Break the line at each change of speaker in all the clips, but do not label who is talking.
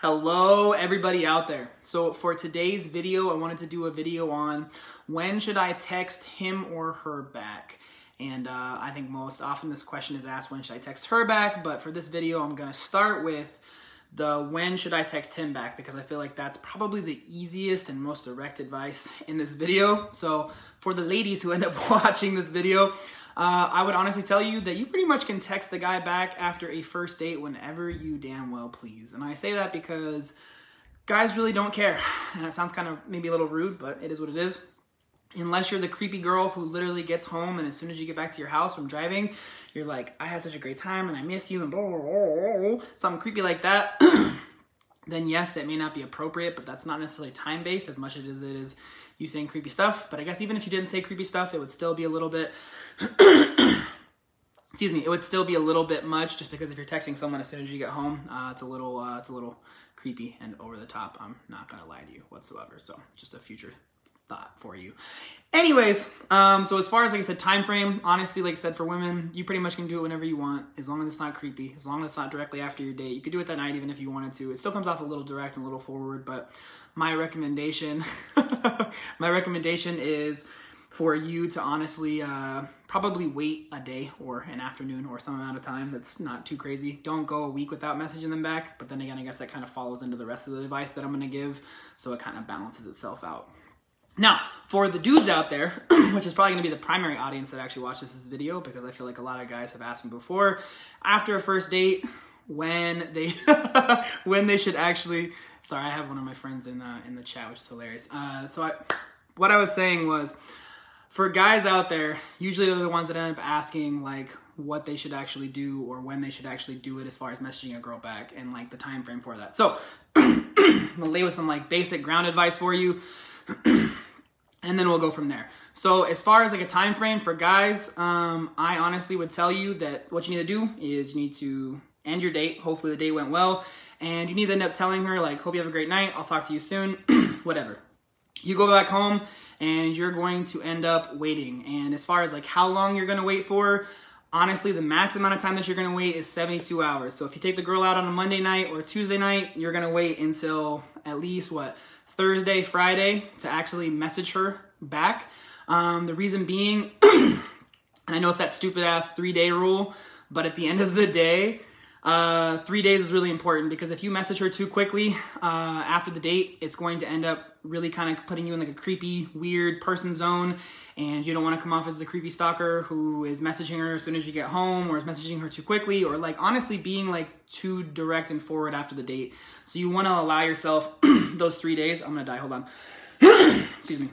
Hello, everybody out there. So for today's video, I wanted to do a video on when should I text him or her back? And I think most often this question is asked, when should I text her back? But for this video, I'm gonna start with the when should I text him back, because I feel like that's probably the easiest and most direct advice in this video. So for the ladies who end up watching this video, I would honestly tell you that you pretty much can text the guy back after a first date whenever you damn well please. And I say that because guys really don't care. And it sounds kind of maybe a little rude, but it is what it is. Unless you're the creepy girl who literally gets home and as soon as you get back to your house from driving, you're like, I had such a great time and I miss you and blah, blah, blah, blah, something creepy like that, then yes, that may not be appropriate, but that's not necessarily time-based as much as it is you saying creepy stuff. But I guess even if you didn't say creepy stuff, it would still be a little bit, excuse me, it would still be a little bit much, just because if you're texting someone as soon as you get home, it's a little creepy and over the top. I'm not gonna lie to you whatsoever. So just a future thought for you. Anyways, so as far as, like I said, time frame, honestly, like I said, for women, you pretty much can do it whenever you want, as long as it's not creepy, as long as it's not directly after your date. You could do it that night even if you wanted to. It still comes off a little direct and a little forward, but my recommendation, is for you to honestly probably wait a day or an afternoon or some amount of time that's not too crazy. Don't go a week without messaging them back, but then again, I guess that kind of follows into the rest of the advice that I'm gonna give, so it kind of balances itself out. Now, for the dudes out there, which is probably going to be the primary audience that actually watches this video, because I feel like a lot of guys have asked me before, after a first date, when they should actually, sorry, I have one of my friends in the chat, which is hilarious. What I was saying was, for guys out there, usually they're the ones that end up asking like what they should actually do or when they should actually do it as far as messaging a girl back and like the time frame for that. So I'm gonna lay with some like basic ground advice for you. And then we'll go from there. So as far as like a time frame for guys, I honestly would tell you that what you need to do is you need to end your date. Hopefully the date went well. And you need to end up telling her like, hope you have a great night. I'll talk to you soon, whatever. You go back home and you're going to end up waiting. And as far as like how long you're gonna wait for, honestly, the max amount of time that you're gonna wait is 72 hours. So if you take the girl out on a Monday night or Tuesday night, you're gonna wait until at least what? Thursday, Friday to actually message her back. The reason being, and I know it's that stupid ass 3-day rule, but at the end of the day, 3 days is really important, because if you message her too quickly after the date, it's going to end up really kind of putting you in like a creepy, weird person zone, and you don't want to come off as the creepy stalker who is messaging her as soon as you get home, or is messaging her too quickly, or like honestly being like too direct and forward after the date. So you want to allow yourself those 3 days. I'm gonna die, hold on. Excuse me.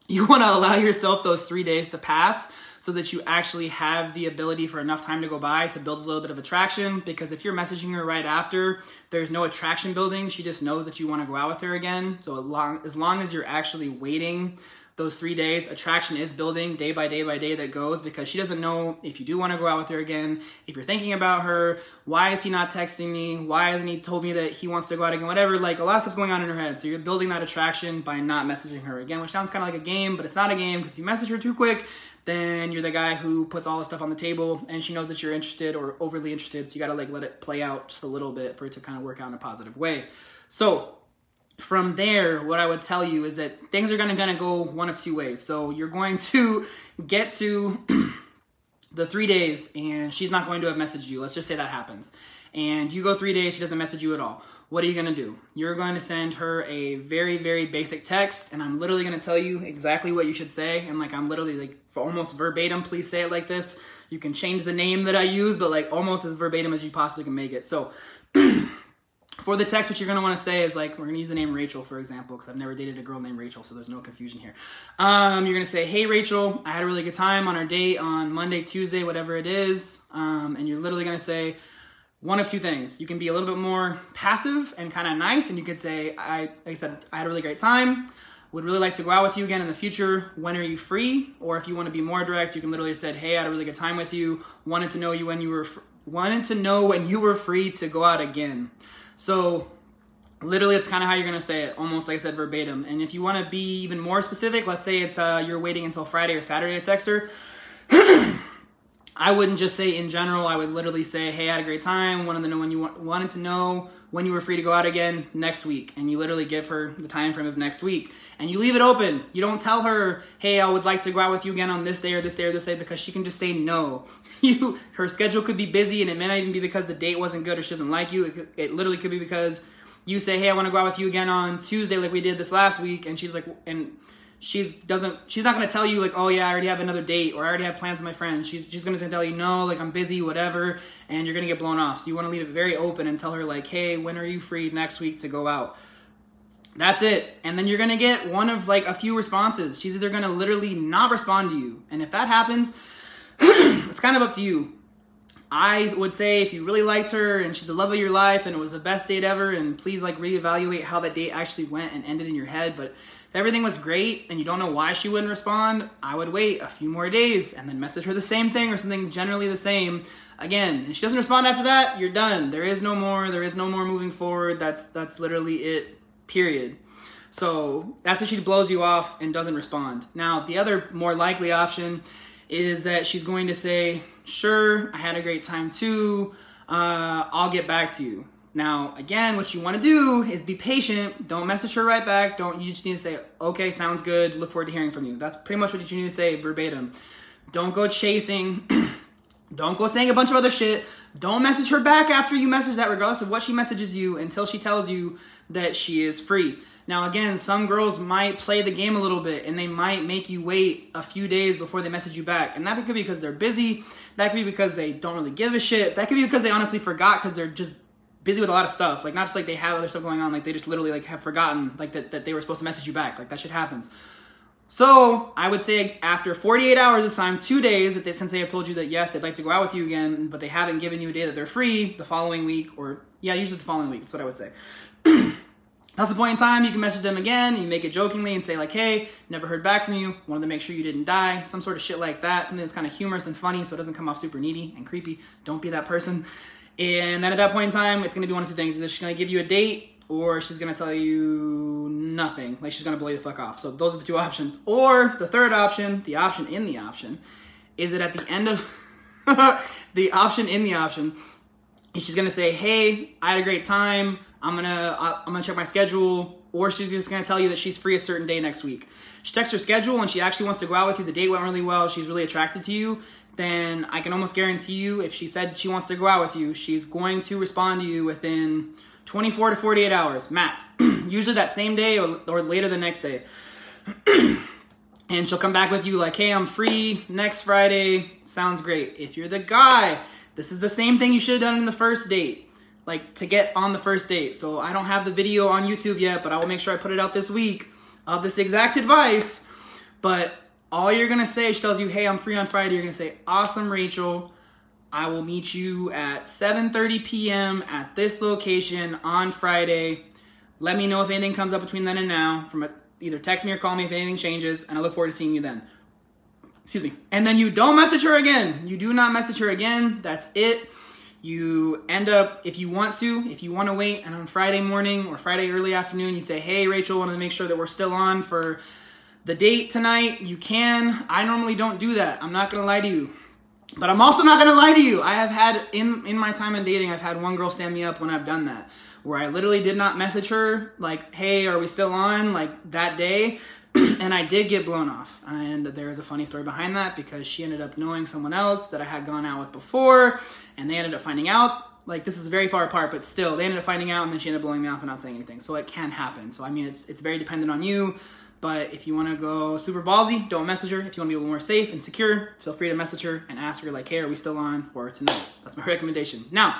You want to allow yourself those 3 days to pass so that you actually have the ability for enough time to go by to build a little bit of attraction. Because if you're messaging her right after, there's no attraction building. She just knows that you want to go out with her again. So as long as you're actually waiting those 3 days, attraction is building day by day that goes, because she doesn't know if you do want to go out with her again, if you're thinking about her, why is he not texting me, why hasn't he told me that he wants to go out again, whatever, like a lot of stuff's going on in her head. So you're building that attraction by not messaging her again, which sounds kind of like a game, but it's not a game, because if you message her too quick, then you're the guy who puts all the stuff on the table and she knows that you're interested or overly interested, so you gotta like let it play out just a little bit for it to kind of work out in a positive way. So from there, what I would tell you is that things are gonna go one of two ways. So you're going to get to the 3 days and she's not going to have messaged you. Let's just say that happens. And you go 3 days, she doesn't message you at all. What are you gonna do? You're going to send her a very, very basic text, and I'm literally gonna tell you exactly what you should say. And like, I'm literally like, for almost verbatim, please say it like this. You can change the name that I use, but like almost as verbatim as you possibly can make it. So for the text, what you're gonna wanna say is like, we're gonna use the name Rachel, for example, because I've never dated a girl named Rachel, so there's no confusion here. You're gonna say, hey Rachel, I had a really good time on our date on Monday, Tuesday, whatever it is. And you're literally gonna say one of two things. You can be a little bit more passive and kind of nice, and you could say, like I said, I had a really great time. Would really like to go out with you again in the future. When are you free? Or if you want to be more direct, you can literally say, hey, I had a really good time with you. Wanted to know when you were free to go out again. So literally, it's kind of how you're going to say it, almost like I said, verbatim. And if you want to be even more specific, let's say it's you're waiting until Friday or Saturday to text her. I wouldn't just say in general. I would literally say, hey, I had a great time. Wanted to know when you were free to go out again next week. And you literally give her the time frame of next week. And you leave it open. You don't tell her, hey, I would like to go out with you again on this day or this day or this day, because she can just say no. Her schedule could be busy, and it may not even be because the date wasn't good or she doesn't like you. It literally could be because you say, hey, I want to go out with you again on Tuesday like we did this last week. And she's like, and she's not going to tell you like, oh yeah, I already have another date, or I already have plans with my friends. She's going to tell you, no, like I'm busy, whatever, and you're going to get blown off. So you want to leave it very open and tell her like, hey, when are you free next week to go out? That's it. And then you're going to get one of like a few responses. She's either going to literally not respond to you. And if that happens, it's kind of up to you. I would say if you really liked her and she's the love of your life and it was the best date ever, and please like reevaluate how that date actually went and ended in your head. But if everything was great and you don't know why she wouldn't respond, I would wait a few more days and then message her the same thing or something generally the same again. And if she doesn't respond after that, you're done. There is no more moving forward. That's literally it. Period. So that's if she blows you off and doesn't respond. Now, the other more likely option is that she's going to say, sure, I had a great time too. I'll get back to you. Now, again, what you want to do is be patient. Don't message her right back. You just need to say, okay, sounds good. Look forward to hearing from you. That's pretty much what you need to say verbatim. Don't go chasing. Don't go saying a bunch of other shit. Don't message her back after you message that, regardless of what she messages you, until she tells you that she is free. Now, again, some girls might play the game a little bit and they might make you wait a few days before they message you back. And that could be because they're busy. That could be because they don't really give a shit. That could be because they honestly forgot because they're just busy with a lot of stuff. Like, not just like they have other stuff going on. Like, they just literally like have forgotten like that they were supposed to message you back. Like, that shit happens. So I would say after 48 hours this time, 2 days, since they have told you that yes, they'd like to go out with you again, but they haven't given you a day that they're free, the following week, or yeah, usually the following week. That's what I would say. That's the point in time. You can message them again. You make it jokingly and say like, hey, never heard back from you. Wanted to make sure you didn't die. Some sort of shit like that. Something that's kind of humorous and funny so it doesn't come off super needy and creepy. Don't be that person. And then at that point in time, it's going to be one of two things. Either she's going to give you a date or she's going to tell you nothing. Like, she's going to blow you the fuck off. So those are the two options. Or the third option, the option in the option, is that at the end of the option in the option, she's going to say, hey, I had a great time. I'm gonna check my schedule, or she's just gonna tell you that she's free a certain day next week. She checks her schedule and she actually wants to go out with you. The date went really well. She's really attracted to you. Then I can almost guarantee you, if she said she wants to go out with you, she's going to respond to you within 24 to 48 hours max. Usually that same day or later the next day. And she'll come back with you like, hey, I'm free next Friday. Sounds great. If you're the guy, this is the same thing you should have done in the first date. Like, to get on the first date. So I don't have the video on YouTube yet, but I will make sure I put it out this week of this exact advice. But all you're going to say, she tells you, hey, I'm free on Friday. You're going to say, awesome, Rachel. I will meet you at 7:30 p.m. at this location on Friday. Let me know if anything comes up between then and now. Either text me or call me if anything changes, and I look forward to seeing you then. Excuse me. And then you don't message her again. You do not message her again. That's it. You end up, if you want to wait, and on Friday morning or Friday early afternoon, you say, hey, Rachel, I want to make sure that we're still on for the date tonight. You can. I normally don't do that. I'm not going to lie to you. But I'm also not going to lie to you. I have had, in my time in dating, I've had one girl stand me up when I've done that, where I literally did not message her, like, hey, are we still on, like, that day? And I did get blown off. And there is a funny story behind that, because she ended up knowing someone else that I had gone out with before, and they ended up finding out. Like, this is very far apart, but still, they ended up finding out, and then she ended up blowing me off and not saying anything. So it can happen. So, I mean, it's very dependent on you. But if you want to go super ballsy, don't message her. If you want to be a little more safe and secure, feel free to message her and ask her, like, hey, are we still on for tonight? That's my recommendation. Now,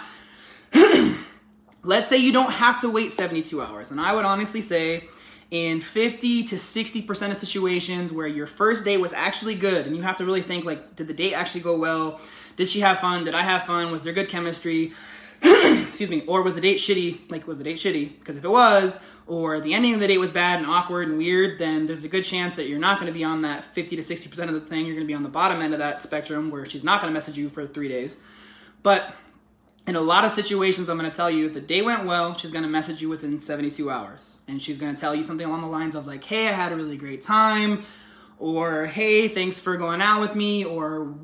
let's say you don't have to wait 72 hours. And I would honestly say, in 50 to 60% of situations where your first date was actually good, and you have to really think, like, did the date actually go well? Did she have fun? Did I have fun? Was there good chemistry? Excuse me. Or was the date shitty? Like, was the date shitty? Because if it was, or the ending of the date was bad and awkward and weird, then there's a good chance that you're not going to be on that 50 to 60% of the thing. You're going to be on the bottom end of that spectrum, where she's not going to message you for 3 days. But in a lot of situations, I'm going to tell you, if the day went well, she's going to message you within 72 hours. And she's going to tell you something along the lines of, like, hey, I had a really great time. Or, hey, thanks for going out with me. Or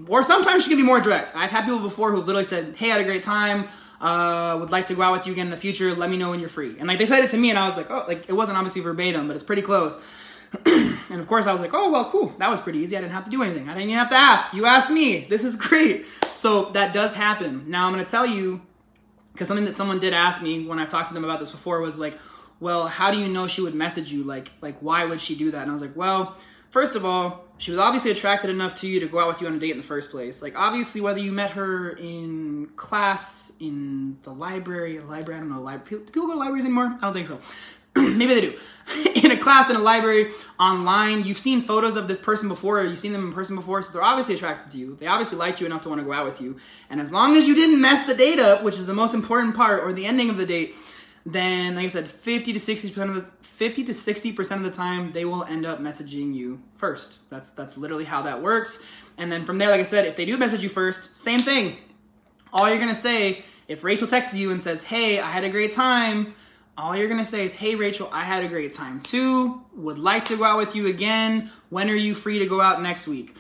or sometimes she can be more direct. I've had people before who literally said, hey, I had a great time. Would like to go out with you again in the future. Let me know when you're free. And like they said it to me and I was like, oh, like it wasn't obviously verbatim, but it's pretty close. And of course I was like, oh, well, cool. That was pretty easy. I didn't have to do anything. I didn't even have to ask. You asked me. This is great. So that does happen. Now I'm going to tell you, because something that someone did ask me when I've talked to them about this before was like, well, how do you know she would message you? Like why would she do that? And I was like, well, first of all, she was obviously attracted enough to you to go out with you on a date in the first place. Like, obviously, whether you met her in class, in the library, I don't know, do people go to libraries anymore? I don't think so. Maybe they do. In a class, in a library, online, you've seen photos of this person before, or you've seen them in person before, so they're obviously attracted to you. They obviously liked you enough to want to go out with you. And as long as you didn't mess the date up, which is the most important part, or the ending of the date, then, like I said, 50 to 60% of the time, they will end up messaging you first. That's literally how that works. And then from there, like I said, if they do message you first, same thing. All you're gonna say, if Rachel texts you and says, hey, I had a great time, all you're gonna say is, hey, Rachel, I had a great time too. Would like to go out with you again. When are you free to go out next week?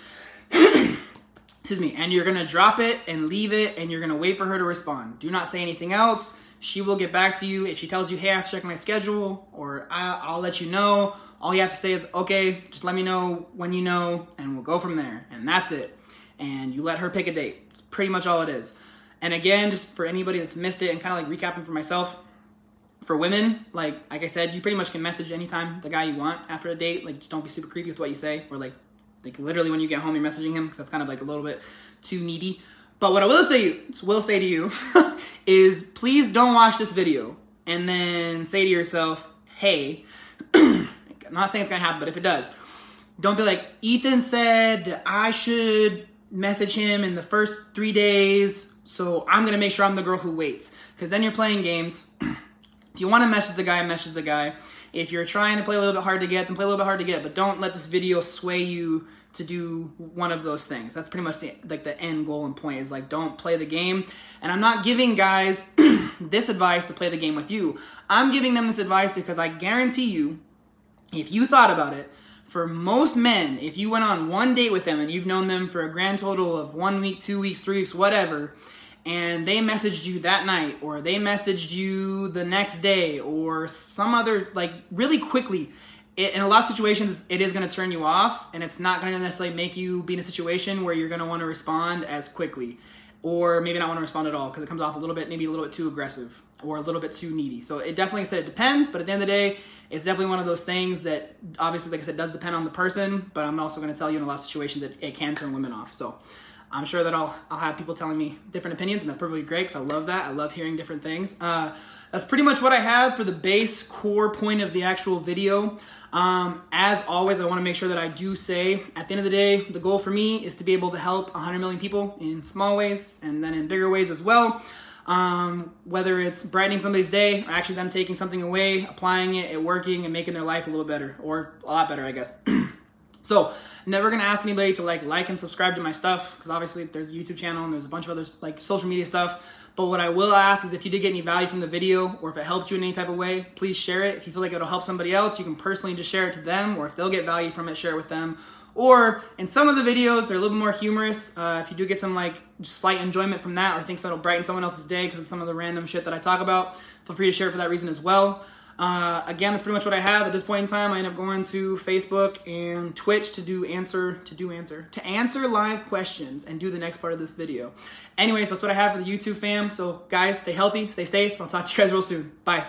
Excuse me. And you're gonna drop it and leave it, and you're gonna wait for her to respond. Do not say anything else. She will get back to you. If she tells you, hey, I have to check my schedule, or I'll let you know, all you have to say is, okay, just let me know when you know, and we'll go from there. And that's it. And you let her pick a date. It's pretty much all it is. And again, just for anybody that's missed it, and kind of like recapping for myself, for women, like I said, you pretty much can message anytime the guy you want after a date. Like, just don't be super creepy with what you say, or like literally when you get home, you're messaging him, because that's kind of like a little bit too needy. But what I will say to you is, please don't watch this video and then say to yourself, hey, I'm not saying it's gonna happen, but if it does, don't be like, Ethan said that I should message him in the first 3 days, so I'm gonna make sure I'm the girl who waits. Because then you're playing games. If you wanna message the guy, message the guy. If you're trying to play a little bit hard to get, then play a little bit hard to get, but don't let this video sway you to do one of those things. That's pretty much the end goal and point, is like, don't play the game. And I'm not giving guys this advice to play the game with you. I'm giving them this advice because I guarantee you, if you thought about it, for most men, if you went on one date with them and you've known them for a grand total of 1 week, 2 weeks, 3 weeks, whatever, and they messaged you that night, or they messaged you the next day, or some other, like, really quickly, in a lot of situations, it is going to turn you off, and it's not going to necessarily make you be in a situation where you're going to want to respond as quickly, or maybe not want to respond at all, because it comes off maybe a little bit too aggressive, or a little bit too needy. So it definitely, like I said, it depends, but at the end of the day, it's definitely one of those things that, obviously, like I said, does depend on the person, but I'm also going to tell you in a lot of situations that it can turn women off. So I'm sure that I'll have people telling me different opinions, and that's perfectly great, because I love that. I love hearing different things. That's pretty much what I have for the base core point of the actual video. As always, I want to make sure that I do say, at the end of the day, the goal for me is to be able to help 100 million people in small ways, and then in bigger ways as well. Whether it's brightening somebody's day, or actually them taking something away, applying it working, and making their life a little better, or a lot better, I guess. So, never gonna ask anybody to like and subscribe to my stuff, because obviously there's a YouTube channel and there's a bunch of other like social media stuff. But what I will ask is, if you did get any value from the video, or if it helped you in any type of way, please share it. If you feel like it'll help somebody else, you can personally just share it to them, or if they'll get value from it, share it with them. Or in some of the videos, they're a little bit more humorous. If you do get some like slight enjoyment from that, or things that'll brighten someone else's day because of some of the random shit that I talk about, feel free to share it for that reason as well. Again, that's pretty much what I have at this point in time. I end up going to Facebook and Twitch to answer live questions and do the next part of this video. Anyways, that's what I have for the YouTube fam. So guys, stay healthy, stay safe. I'll talk to you guys real soon. Bye.